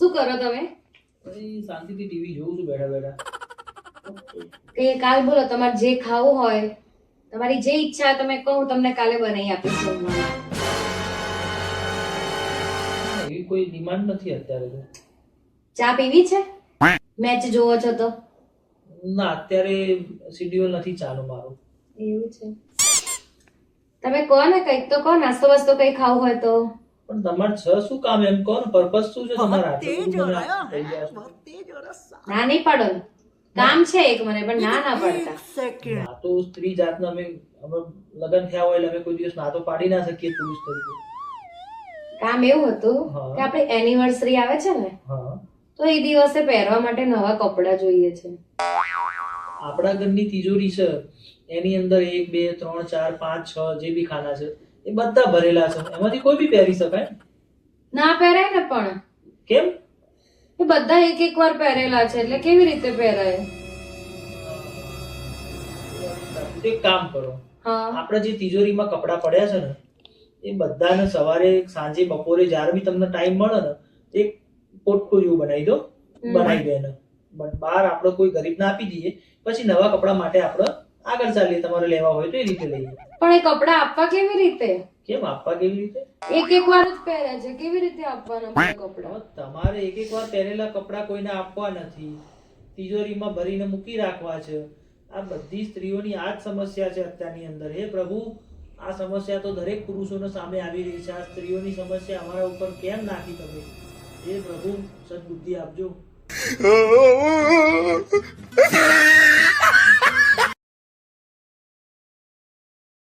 શું કરો તમે? શાંતિથી ટીવી જોઉં છું બેઠા બેઠા. કે કાલ બોલો તમારે જે ખાવું હોય, તમારી જે ઈચ્છા તમે કહો, હું તમને કાલે બનાવી આપીશ જમવાનું. એવી કોઈ ડિમાન્ડ નથી અત્યારે તો. ચા પીવી છે? મેચ જોવો છો તો? ના, અત્યારે શેડ્યુલ નથી ચાલુ મારું. એવું છે. તમે કહો ને, કંઈક તો કહો, નાસ્તો વાસ્તો કંઈ ખાવું હોય તો. પણ તમારે શું કામ એમ કહો ને, પર્પસ શું છે તમારા? ના નહીં પાડો ને. કામ છે એક મને, પણ ના ના પાડતા. ના તો સ્ત્રી જાતના અમે લગ્ન થયા હોય એટલે અમે કોઈ દિવસ ના તો પાડી ના શકીએ પુરુષ તરીકે. કામ એવું હતું કે આપણી એનિવર્સરી આવે છે ને, તો એ દિવસે પહેરવા માટે નવા કપડાં જોઈએ છે. આપણા ઘરની તિજોરી છે, એની અંદર 1 2 3 4 5 6 જે બી ખાના છે એ બધા ભરેલા છે. એમાંથી કોઈ બી પહેરી શકાય. ના પહેરાય ને. પણ કેમ? એ બધા એક એક વાર પહેરેલા છે, એટલે કેવી રીતે પહેરાય? એક કામ કરો, આપણે જે તિજોરીમાં કપડા પડ્યા છે ને, એ બધાને સવારે સાંજે બપોરે જ્યારે બી તમને ટાઈમ મળે ને, એક પોટકો જેવું બનાવી દો એને. બહાર આપણે કોઈ ગરીબને આપી દઈએ, પછી નવા કપડા માટે આપણે આગળ ચાલીએ. તમારે લેવા હોય તો એ રીતે લઈએ. પણ એ કપડા આપવા કેવી રીતે? કેમ આપવા કેવી રીતે? એક એક વાર જ પહેરે છે, કેવી રીતે આપવાના કપડા? તમારે એક એક વાર પહેરેલા કપડા કોઈને આપવા નથી, તિજોરીમાં ભરીને મૂકી રાખવા છે. આ બધી સ્ત્રીઓની આ જ સમસ્યા છે અત્યારની અંદર. હે પ્રભુ, આ સમસ્યા તો દરેક પુરુષોને સામે આવી રહી છે. આ સ્ત્રીઓની સમસ્યા અમારા ઉપર કેમ નાખી તમે? હે પ્રભુ, સદબુદ્ધિ આપજો.